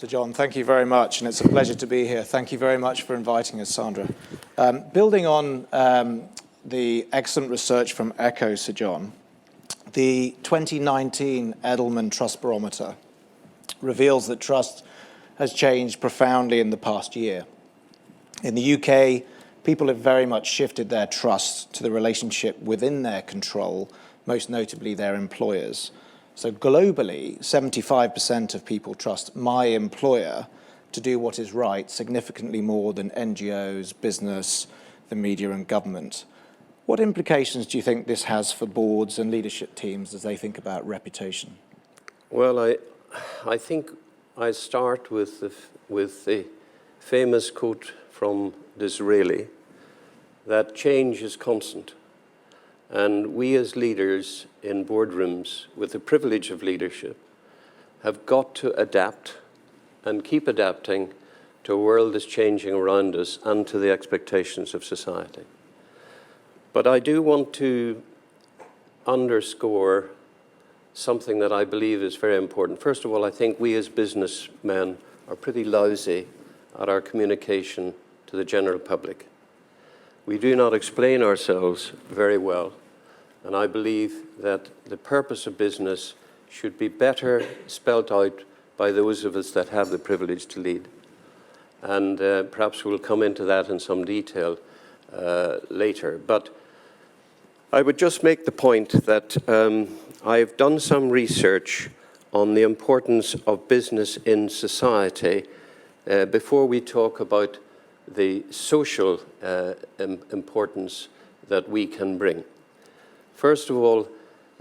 Sir John, thank you very much, and it's a pleasure to be here. Thank you very much for inviting us, Sandra. Building on the excellent research from ECHO, Sir John, the 2019 Edelman Trust Barometer reveals that trust has changed profoundly in the past year. In the UK, people have very much shifted their trust to the relationship within their control, most notably their employers. So globally, 75% of people trust my employer to do what is right, significantly more than NGOs, business, the media and government. What implications do you think this has for boards and leadership teams as they think about reputation? Well, I think I start with the famous quote from Disraeli, that change is constant. And we as leaders in boardrooms with the privilege of leadership have got to adapt and keep adapting to a world that's changing around us and to the expectations of society. But I do want to underscore something that I believe is very important. First of all, I think we as businessmen are pretty lousy at our communication to the general public. We do not explain ourselves very well. And I believe that the purpose of business should be better spelt out by those of us that have the privilege to lead. And perhaps we'll come into that in some detail later. But I would just make the point that I've done some research on the importance of business in society before we talk about the social importance that we can bring. First of all,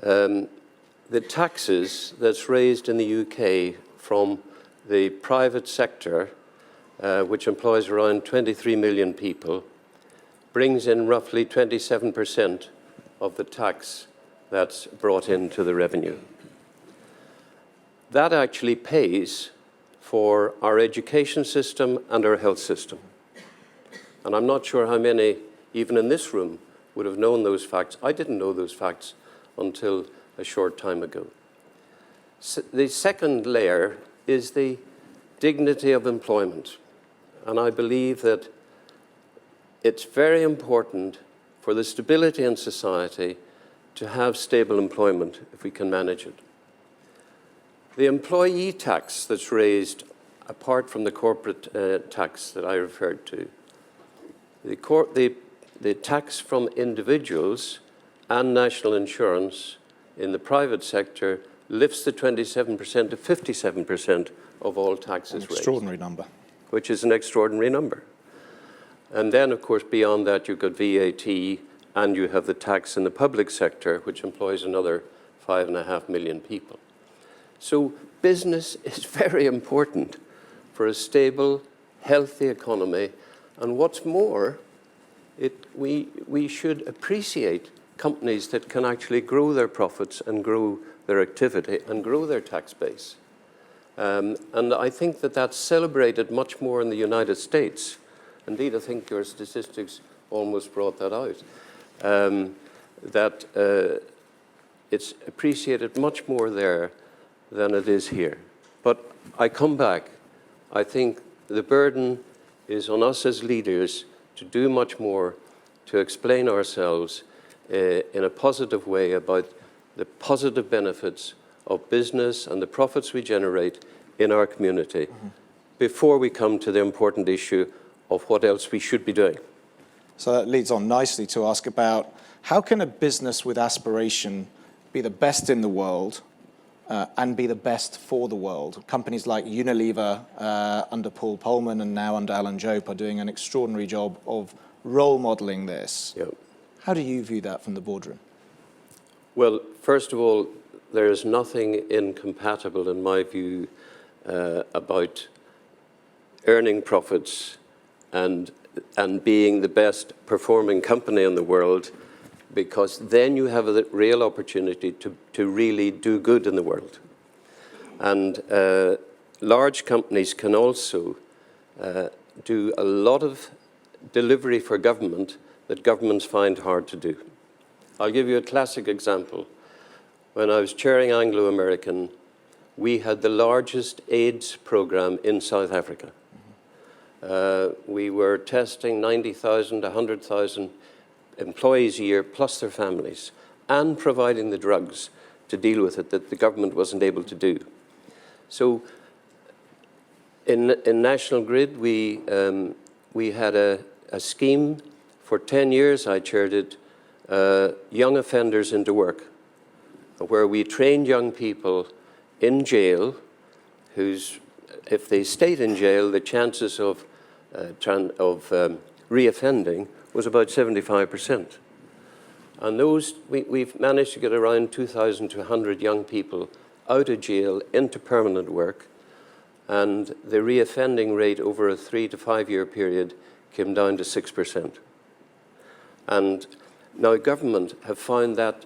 the taxes that's raised in the UK from the private sector, which employs around 23 million people, brings in roughly 27% of the tax that's brought into the revenue. That actually pays for our education system and our health system. And I'm not sure how many, even in this room, would have known those facts. I didn't know those facts until a short time ago. The second layer is the dignity of employment. And I believe that it's very important for the stability in society to have stable employment if we can manage it. The employee tax that's raised, apart from the corporate tax that I referred to, the tax from individuals and national insurance in the private sector lifts the 27% to 57% of all taxes raised. An extraordinary number. Which is an extraordinary number. And then, of course, beyond that, you've got VAT, and you have the tax in the public sector, which employs another 5.5 million people. So business is very important for a stable, healthy economy. And what's more, we should appreciate companies that can actually grow their profits and grow their activity and grow their tax base. And I think that that's celebrated much more in the United States. Indeed, I think your statistics almost brought that out, that it's appreciated much more there than it is here. But I come back. I think the burden is on us as leaders to do much more to explain ourselves in a positive way about the positive benefits of business and the profits we generate in our community before we come to the important issue of what else we should be doing. So that leads on nicely to ask about how can a business with aspiration be the best in the world and be the best for the world? Companies like Unilever under Paul Polman and now under Alan Jope are doing an extraordinary job of role modeling this. Yep. How do you view that from the boardroom? Well, first of all, there is nothing incompatible, in my view, about earning profits and being the best performing company in the world, because then you have a real opportunity to really do good in the world. And large companies can also do a lot of delivery for government that governments find hard to do. I'll give you a classic example. When I was chairing Anglo-American, we had the largest AIDS program in South Africa. We were testing 90,000, 100,000 employees a year, plus their families, and providing the drugs to deal with it that the government wasn't able to do. So in National Grid, we had a scheme for 10 years, I chaired it, Young Offenders into Work, where we trained young people in jail whose, if they stayed in jail, the chances of reoffending was about 75%. And those, we've managed to get around 2,200 young people out of jail into permanent work, and the reoffending rate over a 3 to 5 year period came down to 6%. And now government have found that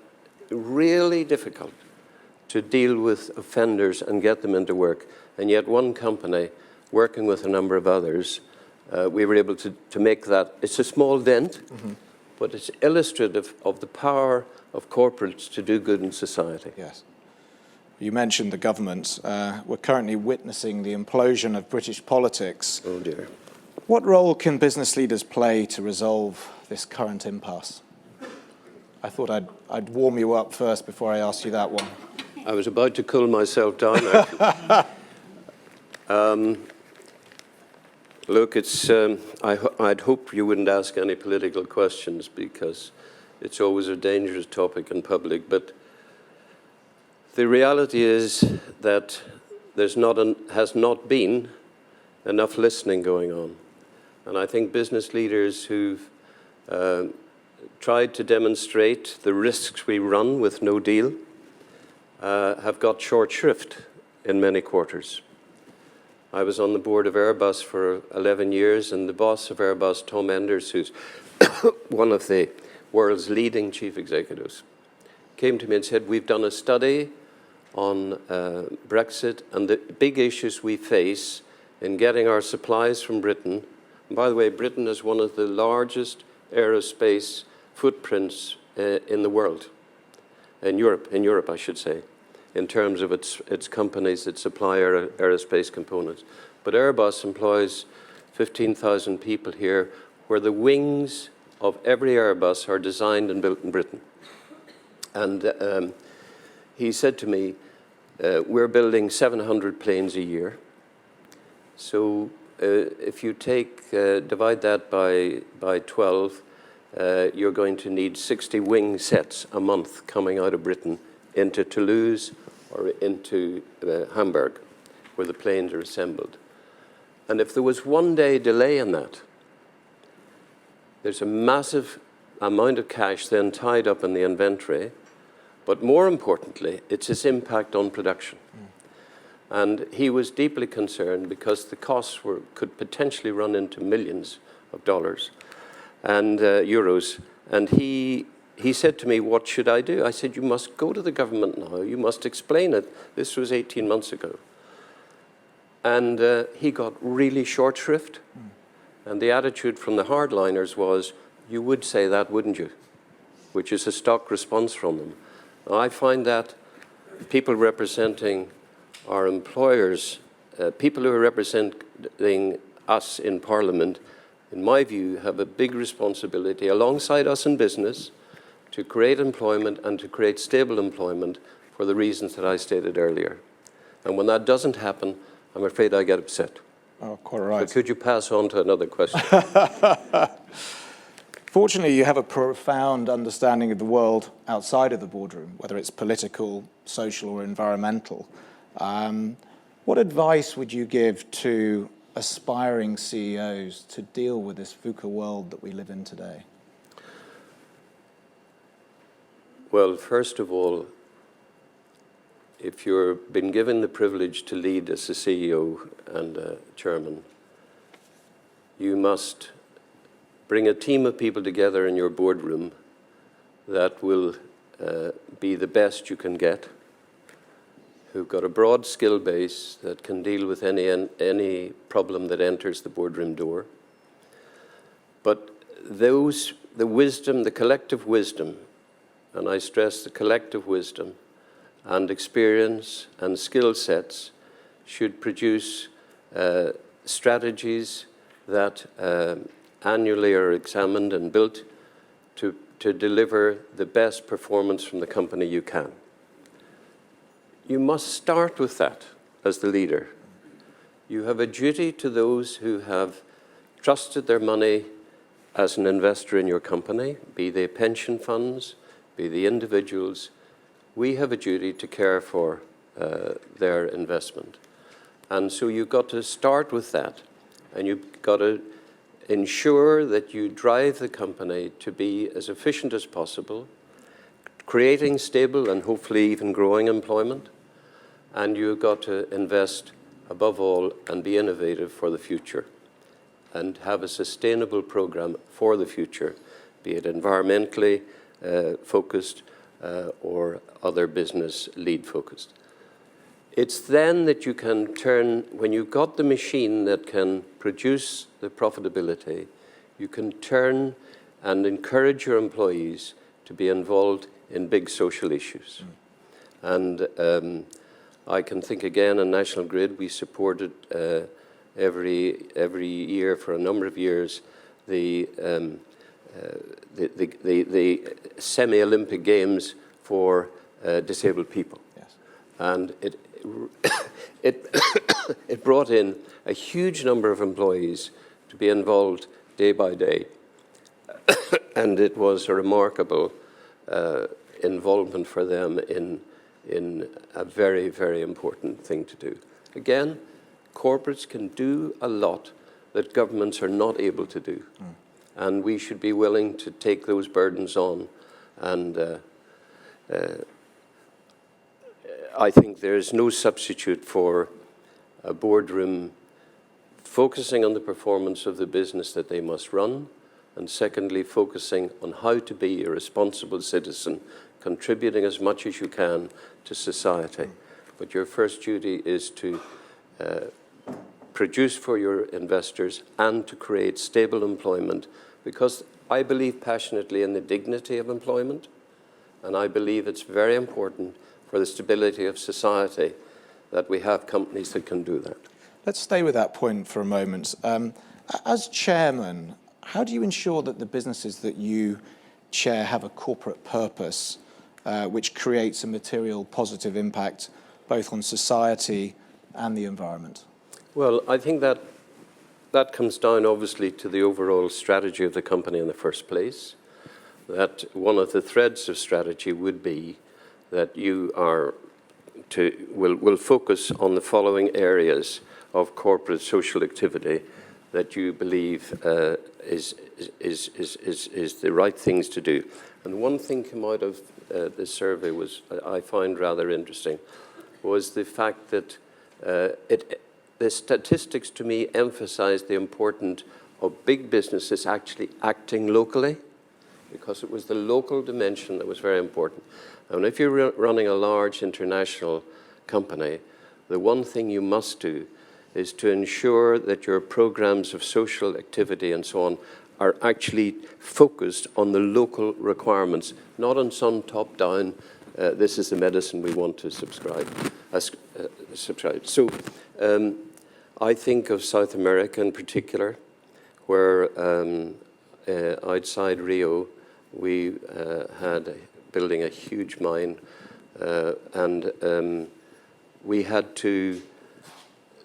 really difficult to deal with offenders and get them into work. And yet one company, working with a number of others, we were able to make that. It's a small dent, but it's illustrative of the power of corporates to do good in society. Yes. You mentioned the government. We're currently witnessing the implosion of British politics. Oh dear. What role can business leaders play to resolve this current impasse? I thought I'd warm you up first before I asked you that one. I was about to cool myself down. Look, it's, I'd hope you wouldn't ask any political questions because it's always a dangerous topic in public. But the reality is that has not been enough listening going on. And I think business leaders who've tried to demonstrate the risks we run with no deal have got short shrift in many quarters. I was on the board of Airbus for 11 years, and the boss of Airbus, Tom Enders, who's one of the world's leading chief executives, came to me and said, we've done a study on Brexit and the big issues we face in getting our supplies from Britain. And by the way, Britain is one of the largest aerospace footprints in the world, in Europe, I should say, in terms of its companies that supply aerospace components. But Airbus employs 15,000 people here, where the wings of every Airbus are designed and built in Britain. And he said to me, we're building 700 planes a year. So if you divide that by 12, you're going to need 60 wing sets a month coming out of Britain into Toulouse or into Hamburg, where the planes are assembled. And if there was 1 day delay in that, there's a massive amount of cash then tied up in the inventory, but more importantly, it's its impact on production. And he was deeply concerned because the costs could potentially run into millions of dollars and euros. And he said to me, what should I do? I said, you must go to the government now. You must explain it. This was 18 months ago. And he got really short shrift. And the attitude from the hardliners was, you would say that, wouldn't you? Which is a stock response from them. Now, I find that people representing our employers, people who are representing us in Parliament, in my view, have a big responsibility alongside us in business to create employment and to create stable employment for the reasons that I stated earlier. And when that doesn't happen, I'm afraid I get upset. Oh, quite right. But could you pass on to another question? Fortunately, you have a profound understanding of the world outside of the boardroom, whether it's political, social, or environmental. What advice would you give to aspiring CEOs to deal with this VUCA world that we live in today? Well, first of all, if you've been given the privilege to lead as a CEO and a chairman, you must bring a team of people together in your boardroom that will be the best you can get, who've got a broad skill base that can deal with any problem that enters the boardroom door. But the wisdom, the collective wisdom, and I stress the collective wisdom, and experience and skill sets should produce strategies that annually are examined and built to deliver the best performance from the company you can. You must start with that as the leader. You have a duty to those who have trusted their money as an investor in your company, be they pension funds, be they individuals. We have a duty to care for their investment. And so you've got to start with that, and you've got to ensure that you drive the company to be as efficient as possible, creating stable and hopefully even growing employment, and you've got to invest above all and be innovative for the future and have a sustainable program for the future, be it environmentally focused or other business lead focused. It's then that you can turn, when you've got the machine that can produce the profitability, you can turn and encourage your employees to be involved in big social issues. And I can think again on National Grid, we supported every year for a number of years the semi-Olympic Games for disabled people. Yes. And it brought in a huge number of employees to be involved day by day. And it was a remarkable involvement for them in a very, very important thing to do. Again, corporates can do a lot that governments are not able to do. And we should be willing to take those burdens on. And I think there is no substitute for a boardroom focusing on the performance of the business that they must run, and secondly, focusing on how to be a responsible citizen, contributing as much as you can to society. But your first duty is to produce for your investors and to create stable employment, because I believe passionately in the dignity of employment, and I believe it's very important for the stability of society that we have companies that can do that. Let's stay with that point for a moment. As chairman, how do you ensure that the businesses that you chair have a corporate purpose which creates a material positive impact both on society and the environment? Well, I think that comes down obviously to the overall strategy of the company in the first place. That one of the threads of strategy would be that you will focus on the following areas of corporate social activity that you believe is the right things to do. And one thing came out of this survey I find rather interesting, was the fact that the statistics to me emphasize the importance of big businesses actually acting locally, because it was the local dimension that was very important. And if you're running a large international company, the one thing you must do is to ensure that your programs of social activity and so on are actually focused on the local requirements, not on some top-down, this is the medicine we want to subscribe. So I think of South America in particular, where outside Rio, we had building a huge mine, and we had to,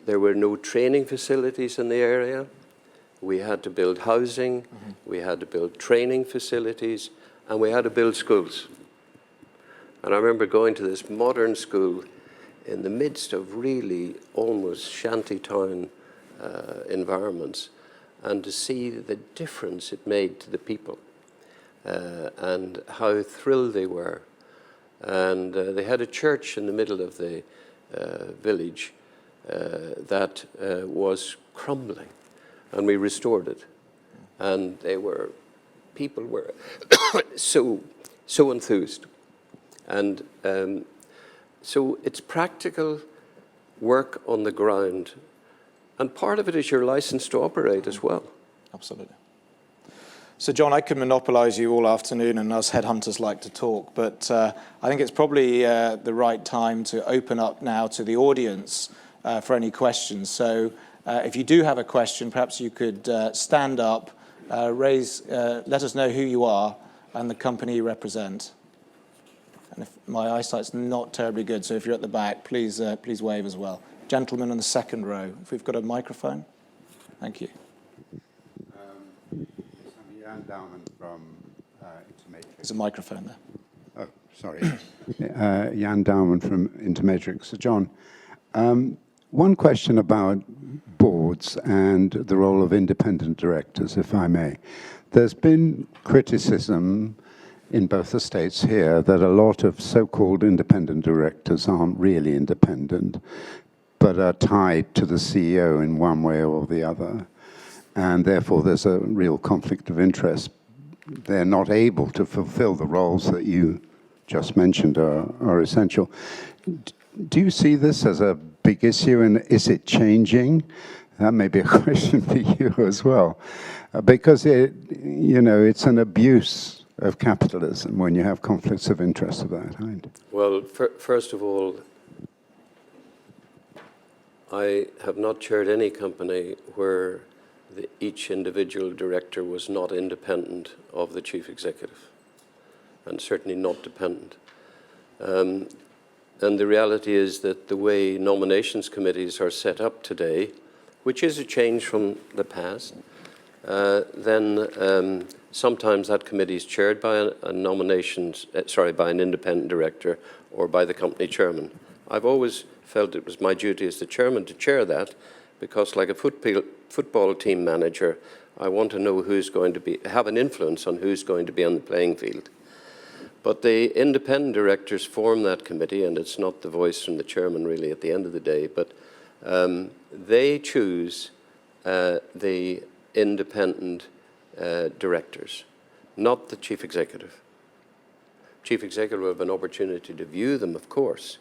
there were no training facilities in the area. We had to build housing, we had to build training facilities, and we had to build schools. And I remember going to this modern school in the midst of really almost shantytown environments, and to see the difference it made to the people and how thrilled they were. And they had a church in the middle of the village that was crumbling, and we restored it. And people were so enthused. And so it's practical work on the ground. And part of it is your license to operate as well. Absolutely. So, John, I could monopolise you all afternoon, and us headhunters like to talk, but I think it's probably the right time to open up now to the audience for any questions. So, if you do have a question, perhaps you could stand up, let us know who you are and the company you represent. And if my eyesight's not terribly good, so if you're at the back, please wave as well. Gentleman in the second row, if we've got a microphone. Thank you. Jan Dowman from Intermatrix. There's a microphone there. Oh, sorry. Jan Dowman from Intermatrix. So, John, one question about boards and the role of independent directors, if I may. There's been criticism in both the states here that a lot of so-called independent directors aren't really independent, but are tied to the CEO in one way or the other. And therefore, there's a real conflict of interest. They're not able to fulfill the roles that you just mentioned are essential. Do you see this as a big issue, and is it changing? That may be a question for you as well, because it's an abuse of capitalism when you have conflicts of interest of that kind. Well, first of all, I have not chaired any company where each individual director was not independent of the chief executive, and certainly not dependent. And the reality is that the way nominations committees are set up today, which is a change from the past, then sometimes that committee is chaired by by an independent director or by the company chairman. I've always felt it was my duty as the chairman to chair that, because like a football team manager, I want to know have an influence on who's going to be on the playing field. But the independent directors form that committee, and it's not the voice from the chairman really at the end of the day, but they choose the independent directors, not the chief executive. Chief executive will have an opportunity to view them, of course,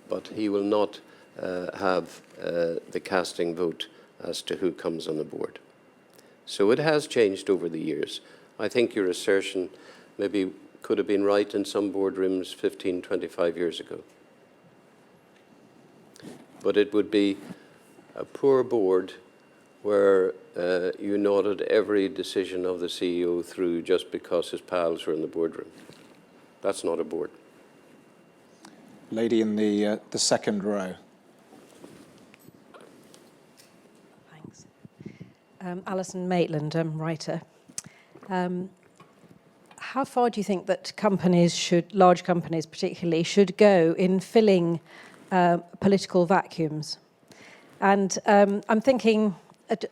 but he will not have the casting vote as to who comes on the board. So it has changed over the years. I think your assertion maybe could have been right in some boardrooms 15, 25 years ago. But it would be a poor board where you nodded every decision of the CEO through just because his pals were in the boardroom. That's not a board. Lady in the second row. Thanks. Alison Maitland, writer. How far do you think that large companies particularly, should go in filling political vacuums? And I'm thinking,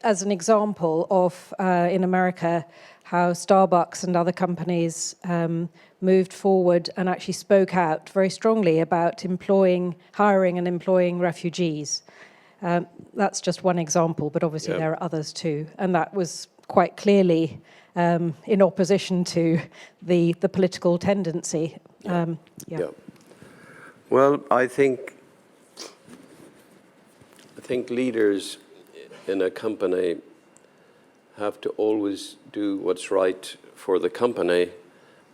as an example of, in America, how Starbucks and other companies moved forward and actually spoke out very strongly about hiring and employing refugees. That's just one example, but obviously there are others too. And that was quite clearly in opposition to the political tendency. Well, I think leaders in a company have to always do what's right for the company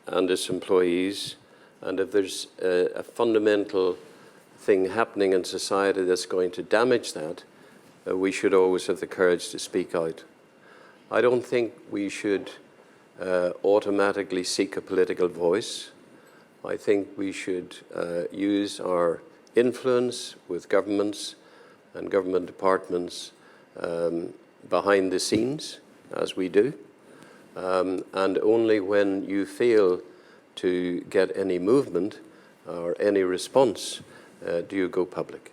and its employees. And if there's a fundamental thing happening in society that's going to damage that, we should always have the courage to speak out. I don't think we should automatically seek a political voice. I think we should use our influence with governments and government departments behind the scenes, as we do. And only when you fail to get any movement or any response do you go public.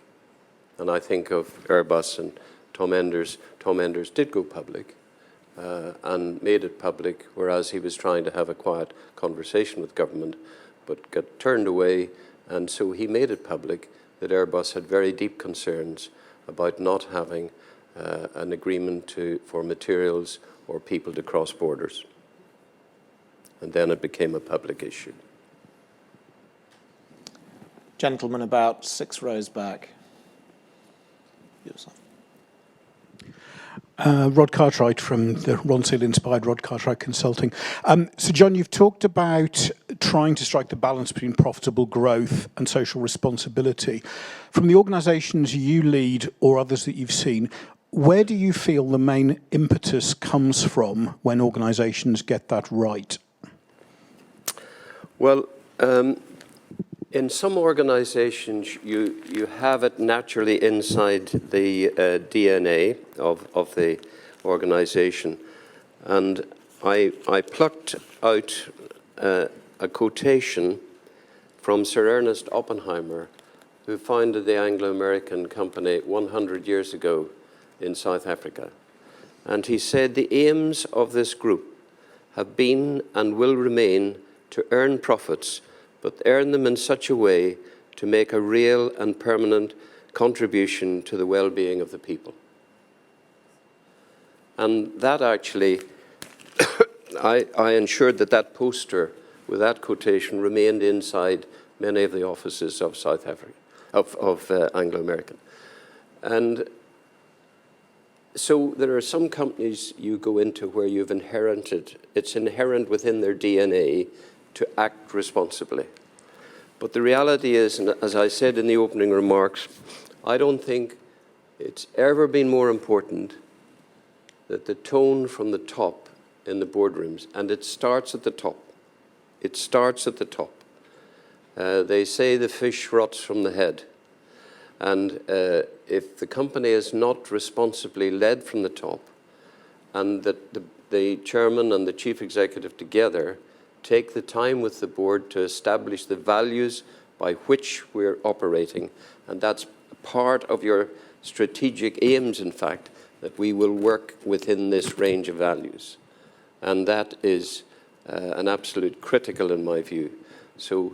And I think of Airbus and Tom Enders. Tom Enders did go public and made it public, whereas he was trying to have a quiet conversation with government, but got turned away. And so he made it public that Airbus had very deep concerns about not having an agreement for materials or people to cross borders. And then it became a public issue. Gentleman about 6 rows back. Rod Cartwright from the Ronseal-inspired Rod Cartwright Consulting. So, John, you've talked about trying to strike the balance between profitable growth and social responsibility. From the organisations you lead or others that you've seen, where do you feel the main impetus comes from when organisations get that right? Well, in some organizations, you have it naturally inside the DNA of the organization. And I plucked out a quotation from Sir Ernest Oppenheimer, who founded the Anglo-American company 100 years ago in South Africa. And he said, the aims of this group have been and will remain to earn profits, but earn them in such a way to make a real and permanent contribution to the well-being of the people. And that actually, I ensured that that poster with that quotation remained inside many of the offices of South Africa, of Anglo-American. And so there are some companies you go into where you've inherited, it's inherent within their DNA to act responsibly. But the reality is, and as I said in the opening remarks, I don't think it's ever been more important that the tone from the top in the boardrooms, and it starts at the top. It starts at the top. They say the fish rots from the head. And if the company is not responsibly led from the top, and that the chairman and the chief executive together take the time with the board to establish the values by which we're operating, and that's part of your strategic aims, in fact, that we will work within this range of values. And that is an absolute critical in my view. So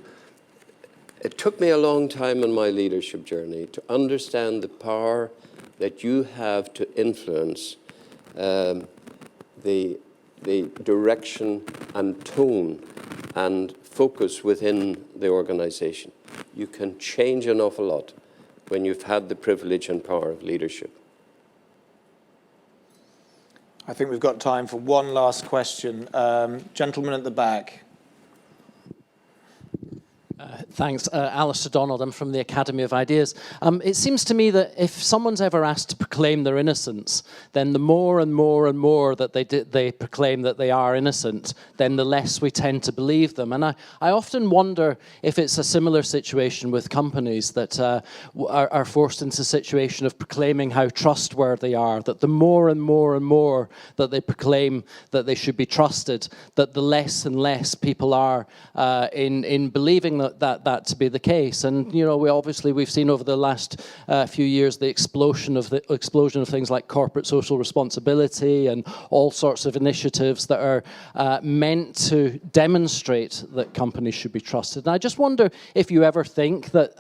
it took me a long time in my leadership journey to understand the power that you have to influence the direction and tone and focus within the organization. You can change an awful lot when you've had the privilege and power of leadership. I think we've got time for one last question. Gentleman at the back. Thanks. Alistair Donald, I'm from the Academy of Ideas. It seems to me that if someone's ever asked to proclaim their innocence, then the more and more and more that they proclaim that they are innocent, then the less we tend to believe them. And I often wonder if it's a similar situation with companies that are forced into a situation of proclaiming how trustworthy they are, that the more and more and more that they proclaim that they should be trusted, that the less and less people are in believing that to be the case. And you know, we've seen over the last few years the explosion of things like corporate social responsibility and all sorts of initiatives that are meant to demonstrate that companies should be trusted. And I just wonder if you ever think that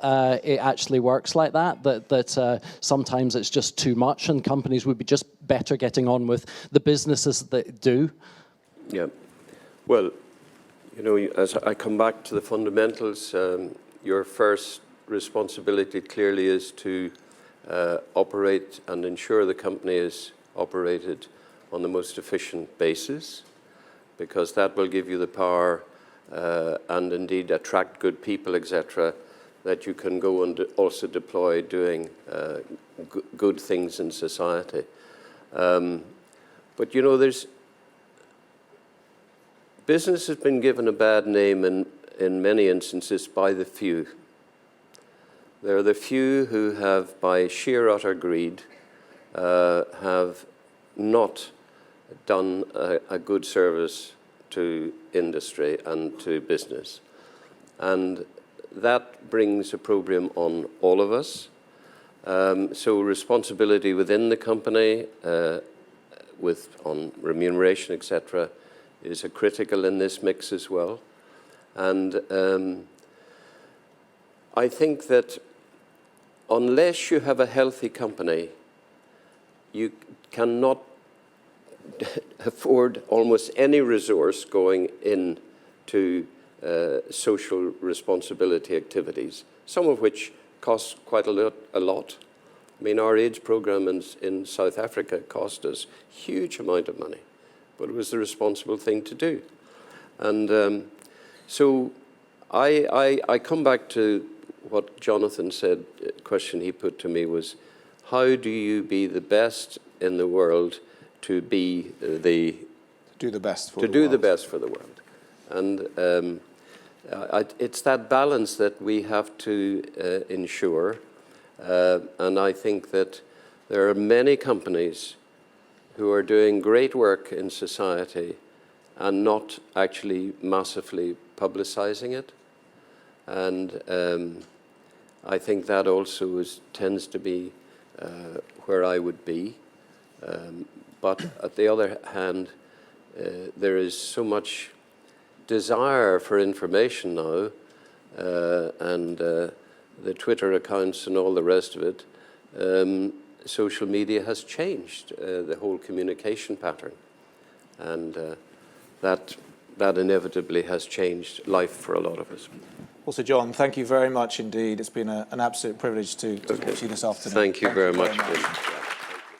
it actually works like that sometimes it's just too much and companies would be just better getting on with the businesses that they do. Yeah. Well, you know, as I come back to the fundamentals, your first responsibility clearly is to operate and ensure the company is operated on the most efficient basis, because that will give you the power and indeed attract good people, etc., that you can go and also deploy doing good things in society. But you know, business has been given a bad name in many instances by the few. There are the few who have, by sheer utter greed, have not done a good service to industry and to business. And that brings opprobrium on all of us. So responsibility within the company, on remuneration, etc., is a critical in this mix as well. And I think that unless you have a healthy company, you cannot afford almost any resource going into social responsibility activities, some of which cost quite a lot, I mean, our AIDS program in South Africa cost us huge amount of money, but it was the responsible thing to do. And so I come back to what Jonathan said. The question he put to me was, how do you be the best in the world to be do the best for the best for the world? And it's that balance that we have to ensure. And I think that there are many companies who are doing great work in society and not actually massively publicizing it. And I think that also tends to be where I would be. But at the other hand, there is so much desire for information now, and the Twitter accounts and all the rest of it. Social media has changed the whole communication pattern, and that inevitably has changed life for a lot of us. Well, Sir John, thank you very much indeed. It's been an absolute privilege to talk to you this afternoon. Thank you very much.